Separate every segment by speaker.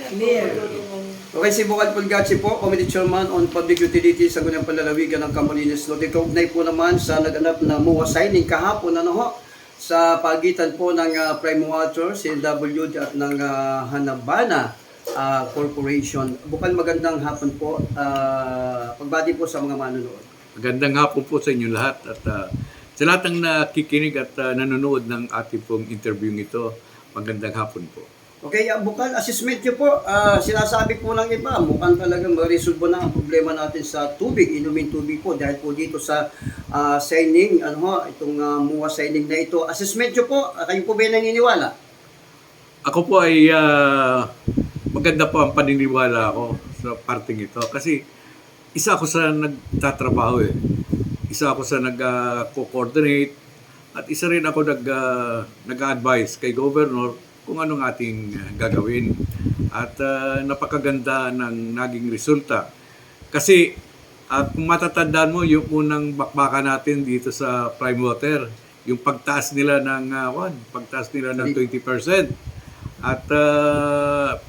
Speaker 1: Okay, si Bukal Pulgachi po, Committee Chairman on Public Utilities sa Ganyang Palalawigan ng Camarines Norte. Kaugnay po naman sa naganap na MOA signing kahapon sa pagitan po ng Prime Water, CNWD at ng Hanabana Corporation. Bukal, magandang hapon po. Pagbati po sa mga manunood.
Speaker 2: Magandang hapon po sa inyo lahat at sa lahat ng nakikinig at nanonood ng ating pong interview ito, magandang hapon po.
Speaker 1: Okay, Bukal, assessment niyo po, sinasabi po ng iba, mukhang talagang ma-resolve na ang problema natin sa tubig, inumin tubig po dahil po dito sa signing, itong MOA signing na ito. Assessment niyo po, kayo po ba naniniwala?
Speaker 2: Ako po ay maganda po ang paniniwala ko sa parting ito kasi isa ako sa nagtatrabaho Isa ako sa nag-coordinate at isa rin ako nag-advise kay Governor kung anong ating gagawin. At napakaganda ng naging resulta. Kasi kung matatandaan mo, yung unang bakbakan natin dito sa Prime Water, yung pagtaas nila ng 20%. At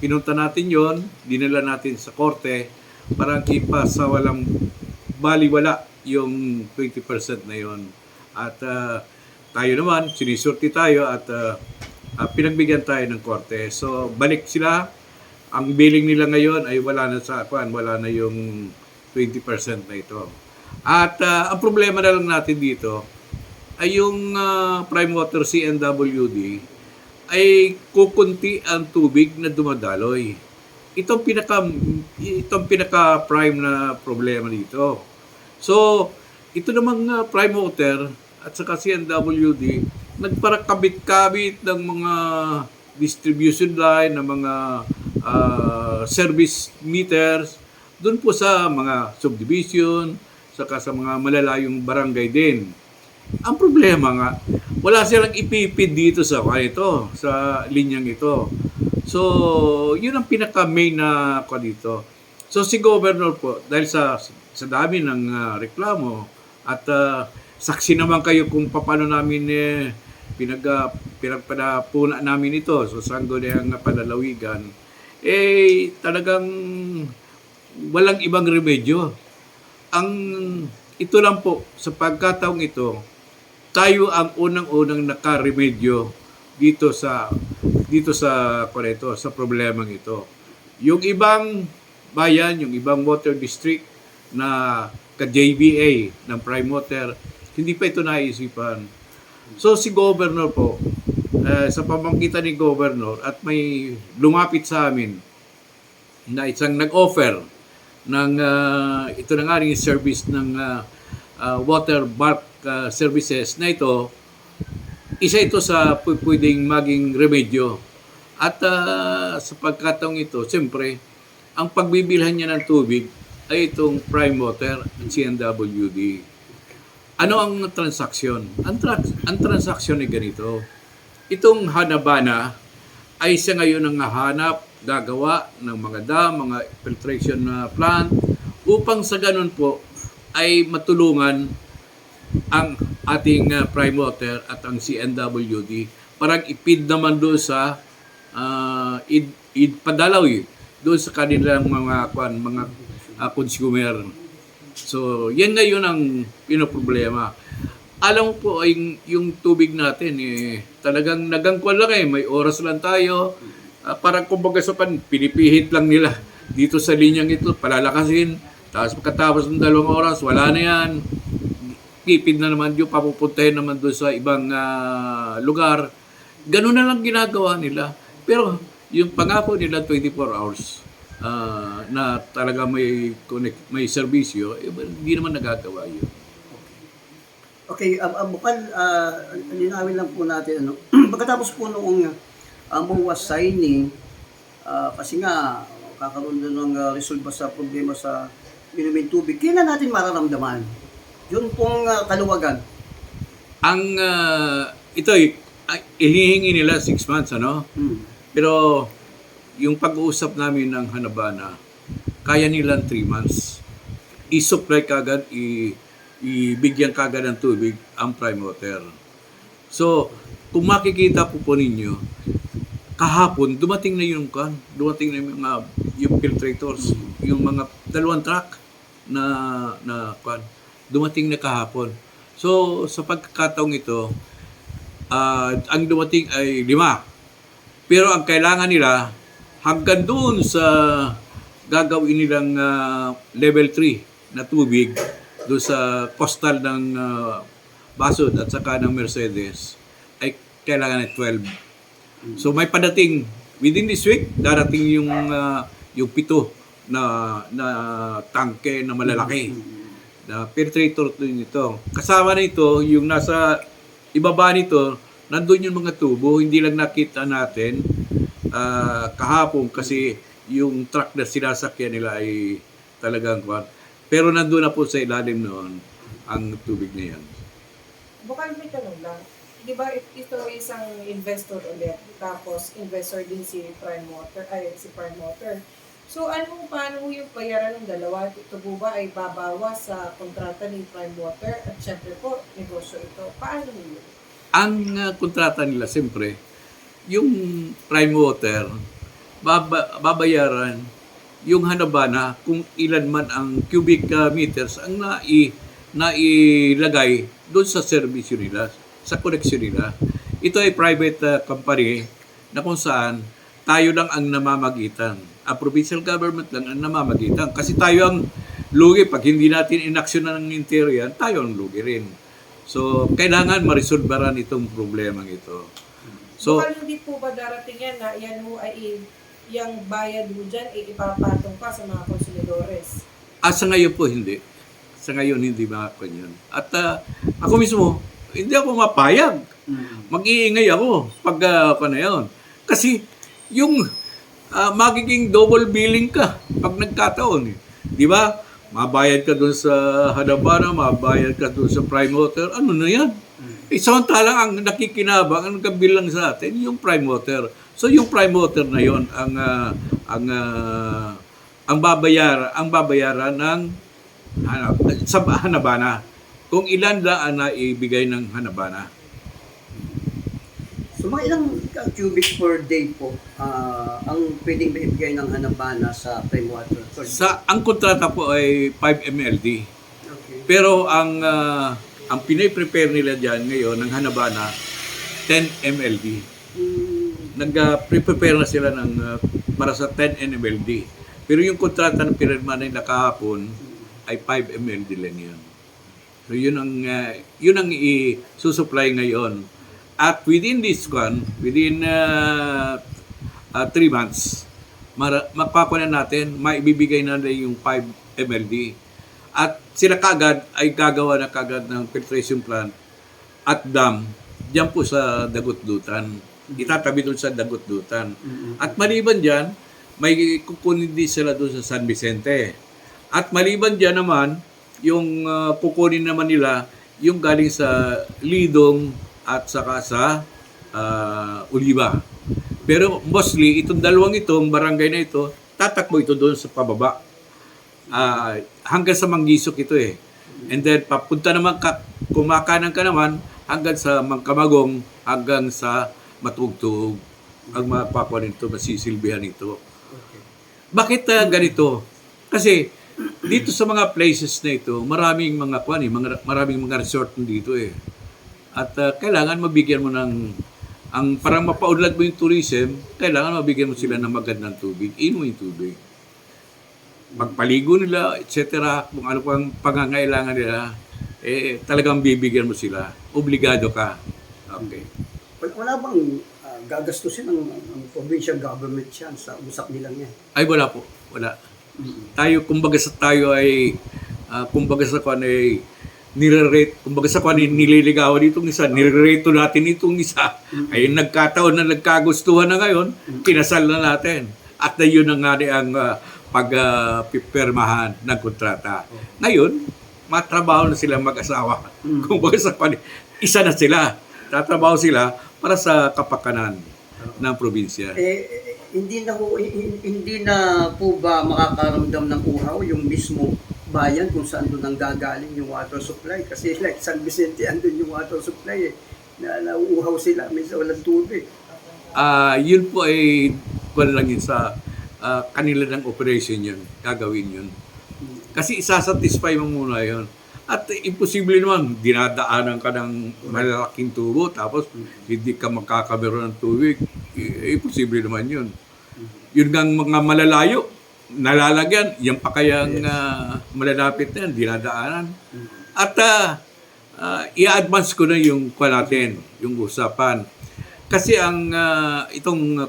Speaker 2: pinunta natin yon, dinala natin sa korte para ipasa walang baliwala yung 20% na yon. At tayo naman, sinisurti tayo at pinagbigyan tayo ng korte. So, balik sila. Ang billing nila ngayon ay wala na yung 20% na ito. At ang problema na lang natin dito ay yung Prime Water CNWD ay kukunti ang tubig na dumadaloy. Itong pinaka prime na problema dito. So, ito namang Prime Water at saka CNWD nagparakabit-kabit ng mga distribution line, ng mga service meters doon po sa mga subdivision, saka sa mga malalayong barangay din. Ang problema nga, wala silang ipipid dito sa linyang ito. So, yun ang pinaka-main na dito. So, si Governor po, dahil sa dami ng reklamo at saksi naman kayo kung paano namin pinagpadapuna namin ito so sangguniang palalawigan, talagang walang ibang remedyo. Ito lang po, sa pagkataong ito, tayo ang unang-unang nakaremedyo dito sa problemang ito. Yung ibang bayan, yung ibang water district na ka-JBA ng Prime Water, hindi pa ito naisipan. So si Governor po, sa pamanggitan ni Governor at may lumapit sa amin na isang nag-offer ng ito na nga rin service ng water bulk services na ito, isa ito sa pwedeng maging remedyo. At sa pagkataong ito, siyempre, ang pagbibilhan niya ng tubig ay itong Prime Water at CNWD. Ano ang transaksyon? Ang transaksyon ay ganito. Itong Hanabana ay siya ngayon ang gagawa ng mga dam, mga filtration plant upang sa ganun po ay matulungan ang ating Prime Water at ang CNWD parang ipid naman doon sa padalaw doon sa kanilang mga consumer. So, yan na yun ang pinoproblema. Alam mo po, yung tubig natin, talagang nagangkwan lang may oras lang tayo. Parang kumbaga pinipihit lang nila dito sa linyang ito, palalakasin. Tapos pagkatapos ng 2 oras, wala na yan. Pipid na naman yung papupuntahin naman doon sa ibang lugar. Ganun na lang ginagawa nila. Pero yung pangako nila 24 hours, na talaga may serbisyo, hindi naman nagagawa yun.
Speaker 1: Okay, Bukal, linawin lang po natin. Pagkatapos po noong MOA signing, kasi nga, kakaroon doon ng resolve sa problema sa inumin tubig, kailan natin mararamdaman? Yun pong kaluwagan.
Speaker 2: Ito, ilihingi nila 6 months, Pero, yung pag-uusap namin ng Hanabana, kaya nilang 3 months. I-supply kagad, ibigyan kagad ng tubig ang Prime Water. So, kung makikita po ninyo, kahapon dumating na dumating na yung filtrators, yung mga 2 truck na dumating na kahapon. So sa pagkakataong ito, ang dumating ay 5. Pero ang kailangan nila hanggang doon sa gagawin nilang level 3 na tubig doon sa coastal ng Basod at saka ng Mercedes ay kailangan ay 12. So may padating within this week, darating yung 7 na tangke na malalaki na filtrator nito. Kasama na ito yung nasa ibaba nito, nandun yung mga tubo, hindi lang nakita natin kahapon kasi yung truck na sinasakyan nila ay talagang pero nandun na po sa ilalim noon ang tubig na yan.
Speaker 3: Bukal may tanong lang. Di ba ito isang investor ulit, tapos investor din si Prime Water. So paano yung bayaran ng dalawa? Ito po ba ay babawas sa kontrata ni Prime Water? At syempre po, negosyo ito. Paano yun?
Speaker 2: Ang kontrata nila, siyempre, yung Prime Water, babayaran yung hanabana kung ilan man ang cubic meters ang nailagay doon sa servisyo nila, sa koneksyon nila. Ito ay private company na kung saan tayo lang ang namamagitan. Ang provincial government lang ang namamagitan. Kasi tayo ang lugi. Pag hindi natin inaksyonan ng interior, tayo ang lugi rin. So, kailangan ma-resolveran itong problemang ito. So,
Speaker 3: Bukal hindi po ba darating yan na yan mo ay yung bayad mo dyan ay ipapatong pa sa mga konsumidores?
Speaker 2: sa ngayon po, hindi. Sa ngayon, hindi makakanyan. At ako mismo, hindi ako mapayag. Mag-iingay ako pag na yun. Kasi yung magiging double billing ka pag nagkataon. Di ba? Mabayad ka doon sa Hanabana, mabayad ka doon sa Prime Water. Ano na yan? Samantalang ang nakikinabang, ang kabilang sa atin, yung Prime Water. So yung Prime Water na yon ang babayaran ng sa Hanabana. Kung ilan lang ang naibigay ng Hanabana.
Speaker 1: So mga ilang cubic per day po ang pwedeng maibigay ng Hanabana sa Prime Water?
Speaker 2: Ang kontrata po ay 5 MLD.
Speaker 1: Okay.
Speaker 2: Pero ang pinay-prepare nila diyan ngayon ng Hanabana 10 MLD. Nag-prepare na sila para sa 10 MLD. Pero yung kontrata ng pinirma nila kahapon ay 5 MLD lang yan. So yun ang i-susupply ngayon. At within this within 3 months, mapakuha na natin, maibibigay na yung 5 MLD. At sila kagad ay gagawa na kagad ng filtration plant at dam diyan po sa Dagut-Dutan. Itatabi doon sa Dagut-Dutan. At maliban diyan, may kukunin din sila doon sa San Vicente. At maliban diyan naman, yung kukunin naman nila yung galing sa Lidong at saka sa Oliva. Pero mostly, itong dalawang itong barangay na ito, tatakbo ito doon sa pababa. Hanggang sa Manggisok ito eh. And then, papunta naman, kumakanan ka naman, hanggang sa Mangkamagong, hanggang sa Matugtog, ang mapakuha nito, masisilbihan nito. Bakit ganito? Kasi, dito sa mga places na ito, maraming mga resort dito eh. At kailangan mabigyan mo parang mapaunlad mo yung tourism, kailangan mabigyan mo sila ng magandang tubig, inumin tubig. Magpaligo nila, etc. Kung ano pang pangangailangan nila, talagang bibigyan mo sila. Obligado ka. Okay.
Speaker 1: Wala bang gagastusin ng provincial government yan sa usap nilang yan?
Speaker 2: Ay, wala po. Wala. Tayo, kumbaga sa kwan ay nililigawan itong isa, nire-rate natin itong isa, ay nagkataon na nagkagustuhan na ngayon, kinasal na natin. At na yun ang pagpipirmahan ng kontrata. Ngayon, matrabaho na silang mag-asawa. Kumbaga sa kwan, isa na sila. Tatrabaho sila para sa kapakanan ng probinsya.
Speaker 1: Hindi na po ba makakaramdam ng uhaw yung mismo bayan kung saan doon ang gagaling yung water supply? Kasi like San Vicente, andun yung water supply eh. Nauuhaw sila, minsan walang tubig.
Speaker 2: Yun po ay wala lang yun sa kanila ng operation yun, gagawin yun. Kasi isasatisfy mo muna yun. At imposible naman, dinadaanan ka ng malalaking tubo, tapos hindi ka makakabero ng tubig. Imposible naman yun. Yun ngang mga malalayo, nalalagyan, yan pa kayang malalapit na yan, dinadaanan. At i-advance ko na yung natin, yung usapan. Kasi ang itong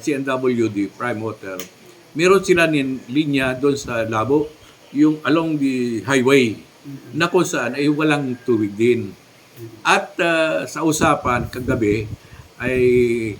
Speaker 2: CNWD Prime Water, meron sila linya doon sa Labo, yung along the highway, na kung saan ay walang tubig din. At sa usapan kagabi ay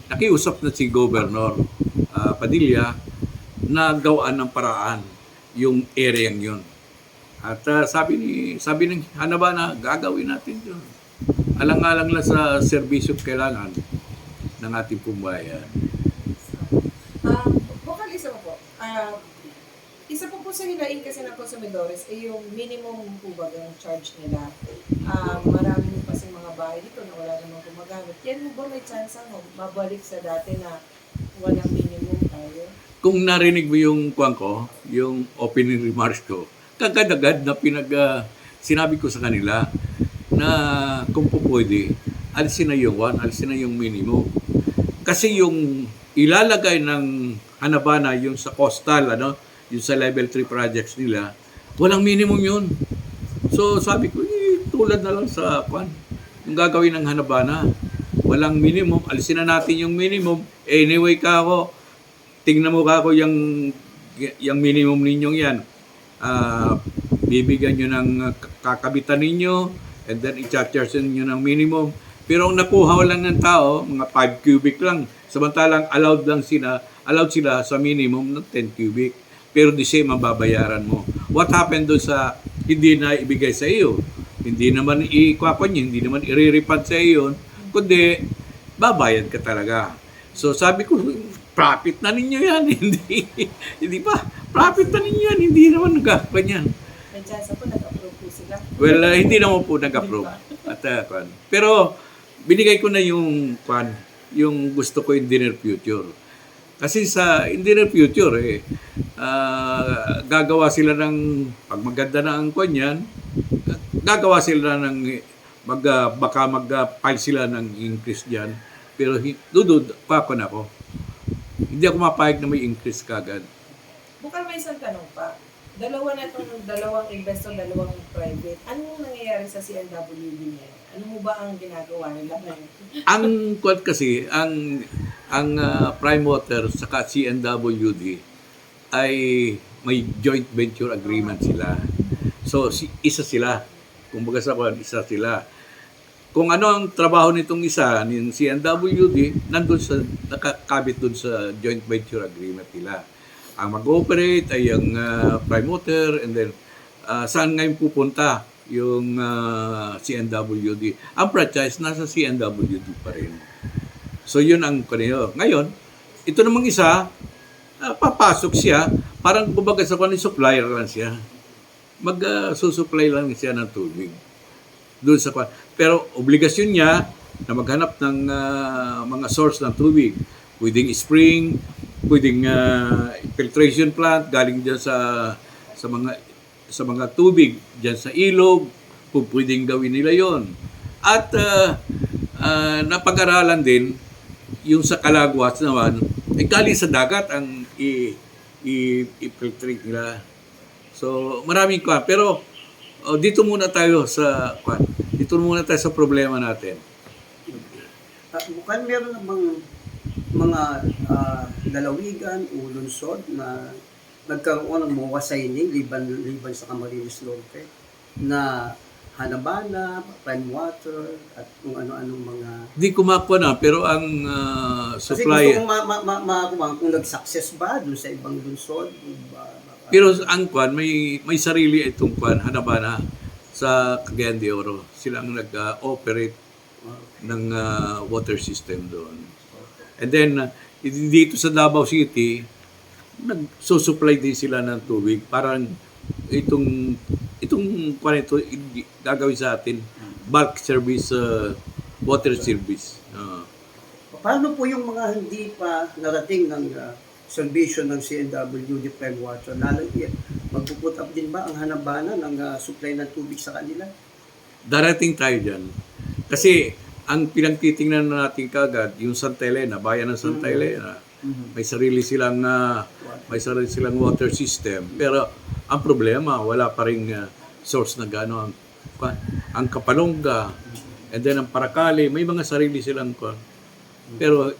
Speaker 2: nakiusap na si Governor Padilla na gawaan ng paraan yung area yun. At sabi ng Hanaba na gagawin natin yun. Alang-alang lang sa serbisyo kailangan ng ating pumbayan.
Speaker 3: Bukal isa po. Isa po sa hilain kasi ng konsumidores ay yung minimum po bagang charge nila. Marami mo kasi mga bahay dito na wala namang gumagamit. Yan mo ba may chance mo mabalik sa dati na walang minimum tayo?
Speaker 2: Kung narinig mo yung yung opening remarks ko, kagad-agad na sinabi ko sa kanila na kung po pwede, alisin na yung alisin na yung minimum. Kasi yung ilalagay ng Hanabana yung sa coastal, yung sa level 3 projects nila, walang minimum yun. So sabi ko, tulad na lang sa yung gagawin ng Hanabana, walang minimum, alisin na natin yung minimum. Anyway tingnan mo yung minimum ninyong yan. Bibigyan nyo ng kakabitan ninyo, and then i-charge nyo ng minimum. Pero ang nakuha lang ng tao, mga 5 cubic lang. Samantalang allowed sila sa minimum ng 10 cubic. Pero the same ang babayaran mo. What happened doon sa hindi na ibigay sa iyo? Hindi naman hindi naman i-refund sa iyo, kundi babayad ka talaga. So sabi ko, profit na ninyo yan. Hindi pa. Profit na ninyo yan. Hindi naman nag-approve yan.
Speaker 3: May chance po nag-approve po sila.
Speaker 2: Well, hindi naman po nag-approve. At, pero binigay ko na yung gusto ko in the near future. Kasi sa in the near future, gagawa sila ng, pag maganda na ang yan, gagawa sila ng, baka mag-file sila ng increase dyan. Pero na ako. Hindi ako mapahig na may increase kagad.
Speaker 3: Bukal may isang tanong pa. Dalawang investor, dalawang private. Anong nangyayari sa CNWD niya? Ano mo ba ang ginagawa nila ngayon?
Speaker 2: Ang kasi, ang Prime Water saka CNWD ay may joint venture agreement sila. So, isa sila. Kung baga sa isa sila. Kung ano ang trabaho nitong isa, ng CNWD, nakakabit dun sa joint venture agreement nila. Ang mag-operate ay ang Prime Water, and then saan ngayon pupunta yung CNWD. Ang franchise nasa CNWD pa rin. So yun ang kanyo. Ngayon, ito namang isa, papasok siya, parang kumbaga sa supplier lang siya. Mag-susupply lang siya ng tubig. Doon sa pero obligasyon niya na maghanap ng mga source ng tubig. Pwedeng spring, pwedeng filtration plant galing diyan sa mga tubig diyan sa ilog, pwedeng gawin nila 'yon. At napag-aralan din yung sa Calagwas naman, galing sa dagat ang i-filtrate nila. So maraming pero dito muna tayo sa problema natin.
Speaker 1: Mukhang meron namang mga lalawigan o lungsod na nagkaroon ng MOA signing liban sa Camarines Norte na Hanabana, Prime Water, at kung ano-anong mga...
Speaker 2: Hindi ko makuha na, pero ang supply...
Speaker 1: Kasi gusto kong kung nag-success ba doon sa ibang lungsod?
Speaker 2: Pero ang may sarili itong Hanabana sa Cagayan de Oro. Sila ang nag-operate ng water system doon. And then, dito sa Davao City, nagsusupply din sila ng tubig. Parang itong gagawin sa atin, bulk service, water service.
Speaker 1: Paano po yung mga hindi pa narating ng servisyo ng CNWD Prime Water? Lalo magpuput up din ba ang hanapbanan ng supply ng tubig sa kanila?
Speaker 2: Darating tayo dyan. Kasi ang pinagtitingnan natin kagad, yung Santa Elena, bayan ng Santa Elena, may sarili silang water system. Pero ang problema, wala pa ring source na gano'n. Ang Kapalongga, and then ang Paracale, may mga sarili silang pero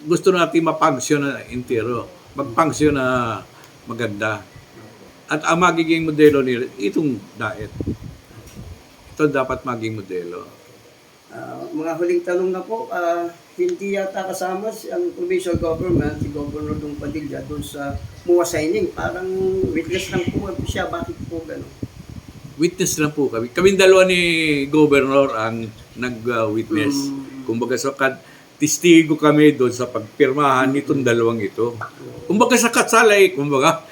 Speaker 2: gusto natin mapangsyon na intero, magpangsyon na maganda. At ang magiging modelo nila, itong diet. Ito dapat maging modelo.
Speaker 1: Mga huling tanong na po, hindi yata kasama ang provincial government, si Governor Dong Padilla, doon sa MUA signing. Parang witness lang po siya. Bakit po gano'n?
Speaker 2: Witness lang po kami. Kaming dalawa ni Governor ang nag-witness. Kumbaga testigo kami doon sa pagpirmahan nitong dalawang ito. Kumbaga sa katsalay, kumbaga,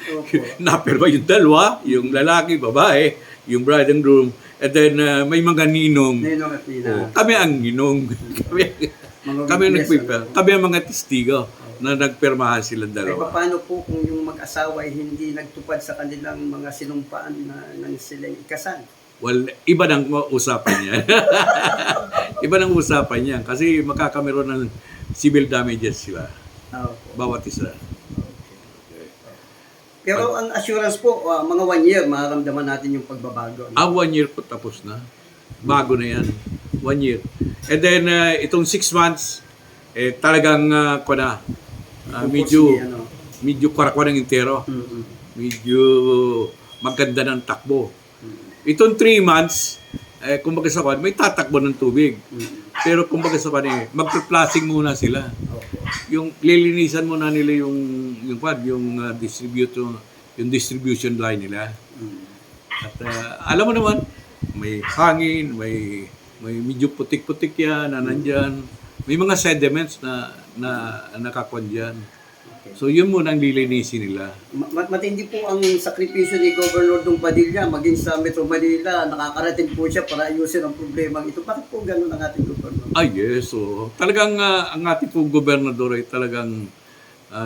Speaker 2: napirma yung dalawa, yung lalaki, babae, yung bride and groom, and then may mga ninong.
Speaker 1: Ninong at Nina.
Speaker 2: Kami ang ninong. Kami ang mga testigo na nagpirmahan silang
Speaker 1: Ay,
Speaker 2: dalawa.
Speaker 1: paano po kung yung mag-asawa ay hindi nagtupad sa kanilang mga sinumpaan na sila ikasal?
Speaker 2: Well, iba nang usapan yan. Iba nang usapan yan. Kasi makakameron ng civil damages sila.
Speaker 1: Opo.
Speaker 2: Bawat isa.
Speaker 1: Pero ang assurance po, mga 1 year, mararamdaman natin yung pagbabago.
Speaker 2: 1 year po tapos na. Bago na yan. 1 year. And then, itong 6 months, talagang medyo kwarakwa ng intero. Medyo maganda ng takbo. Itong 3 months, kumbaga sa kwan, may tatakbo ng tubig. Pero kumbaga sa kwan, magpe-flushing muna sila. Yung lilinisan muna nila yung distribution line nila. At alam mo naman, may hangin, may medyo putik-putik yan na nandyan. May mga sediments na nakakwan dyan. So yun muna ang lilinisin nila.
Speaker 1: Matindi po ang sakripisyo ni Governor Dong Padilla, maging sa Metro Manila, nakakarating po siya para ayusin ang problema ito. Bakit po ganun ang ating governor?
Speaker 2: Yes. So, talagang ang ating pong gobernador ay talagang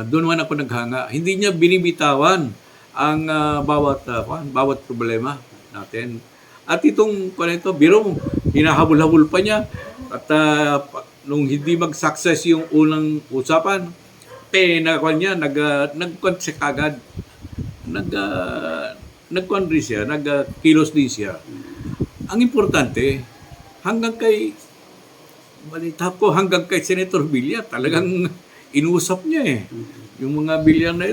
Speaker 2: doon man ako naghanga. Hindi niya binibitawan ang bawat problema natin. At itong biro mo, hinahabol-habol pa niya. At nung hindi mag-success yung unang usapan, nag-concept agad. Nag-kilos din siya. Ang importante, hanggang kay Senator Villar, talagang inusap niya Yung mga bilyar na